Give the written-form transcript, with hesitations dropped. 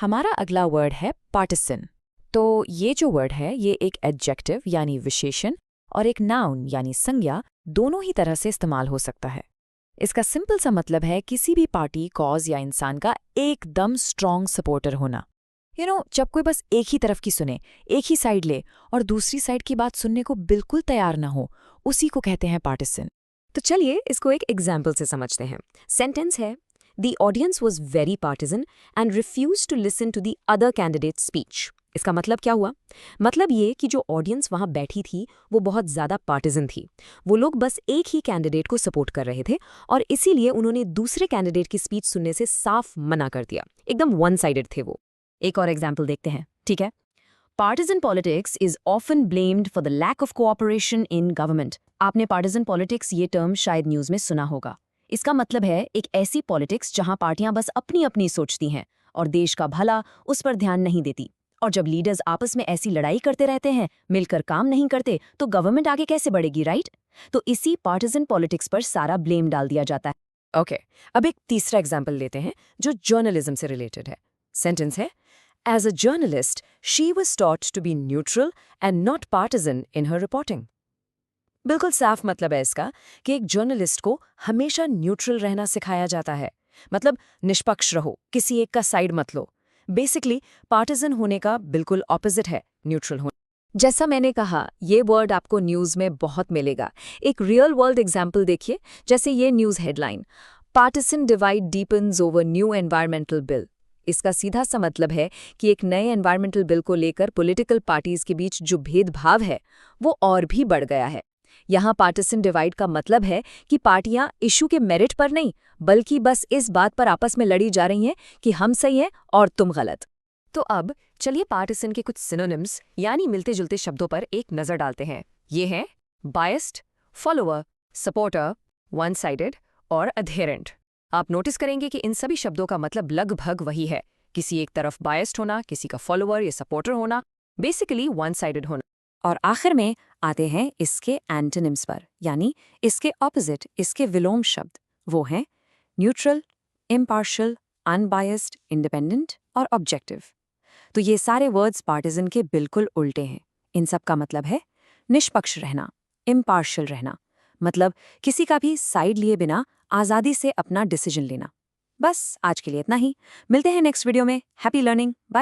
हमारा अगला वर्ड है पार्टिसन। तो ये जो वर्ड है ये एक एडजेक्टिव यानी विशेषण और एक नाउन यानी संज्ञा दोनों ही तरह से इस्तेमाल हो सकता है। इसका सिंपल सा मतलब है किसी भी पार्टी, कॉज या इंसान का एकदम स्ट्रॉन्ग सपोर्टर होना। जब कोई बस एक ही तरफ की सुने, एक ही साइड ले और दूसरी साइड की बात सुनने को बिल्कुल तैयार ना हो, उसी को कहते हैं पार्टिसन। तो चलिए इसको एक एग्जाम्पल से समझते हैं। सेंटेंस है, the audience was very partisan and refuse to listen to the other candidate speech. इसका मतलब क्या हुआ? मतलब ये कि जो ऑडियंस वहां बैठी थी वो बहुत ज्यादा पार्टिजन थी। वो लोग बस एक ही कैंडिडेट को सपोर्ट कर रहे थे और इसीलिए उन्होंने दूसरे कैंडिडेट की स्पीच सुनने से साफ मना कर दिया। एकदम वन साइडेड थे वो। एक और एग्जाम्पल देखते हैं, ठीक है। Partisan politics is often blamed for the lack of cooperation in government. आपने partisan politics ये टर्म शायद न्यूज़ में सुना होगा। इसका मतलब है एक ऐसी पॉलिटिक्स जहां पार्टियां बस अपनी अपनी सोचती हैं और देश का भला उस पर ध्यान नहीं देती। और जब लीडर्स आपस में ऐसी लड़ाई करते रहते हैं, मिलकर काम नहीं करते, तो गवर्नमेंट आगे कैसे बढ़ेगी, राइट? तो इसी पार्टिजन पॉलिटिक्स पर सारा ब्लेम डाल दिया जाता है। ओके, अब एक तीसरा एग्जाम्पल लेते हैं जो जर्नलिज्म से रिलेटेड है। सेंटेंस है, As a journalist, she was taught to be neutral and not partisan in her reporting. बिल्कुल साफ मतलब है इसका कि एक जर्नलिस्ट को हमेशा न्यूट्रल रहना सिखाया जाता है। मतलब निष्पक्ष रहो, किसी एक का साइड मत लो। बेसिकली पार्टिजन होने का बिल्कुल ऑपोजिट है न्यूट्रल होना। जैसा मैंने कहा, ये वर्ड आपको न्यूज़ में बहुत मिलेगा। एक रियल वर्ल्ड एग्जाम्पल देखिए, जैसे ये news headline, partisan divide deepens over new environmental bill. इसका सीधा सा मतलब है कि एक नए एनवायरमेंटल बिल को लेकर पॉलिटिकल पार्टीज के बीच जो भेदभाव है वो और भी बढ़ गया है। यहाँ पार्टिसन डिवाइड का मतलब है कि पार्टियां इशू के मेरिट पर नहीं, बल्कि बस इस बात पर आपस में लड़ी जा रही हैं कि हम सही हैं और तुम गलत। तो अब चलिए पार्टिसन के कुछ सिनोनिम्स यानी मिलते जुलते शब्दों पर एक नजर डालते हैं। ये हैं biased, follower, supporter, one sided और अधेरेंट। आप नोटिस करेंगे कि इन सभी शब्दों का मतलब लगभग वही है। किसी एक तरफ बायस्ड होना, किसी का फॉलोअर या सपोर्टर होना, बेसिकली वन साइडेड होना। और आखिर में आते हैं इसके एंटोनिम्स पर, यानी इसके ऑपोजिट, इसके विलोम शब्द। वो हैं न्यूट्रल, इम्पार्शियल, अनबायस्ड, इंडिपेंडेंट और ऑब्जेक्टिव। तो ये सारे वर्ड्स पार्टिजन के बिल्कुल उल्टे हैं। इन सब का मतलब है निष्पक्ष रहना, इम्पार्शियल रहना, मतलब किसी का भी साइड लिए बिना आज़ादी से अपना डिसीजन लेना। बस आज के लिए इतना ही। मिलते हैं नेक्स्ट वीडियो में। Happy learning, bye.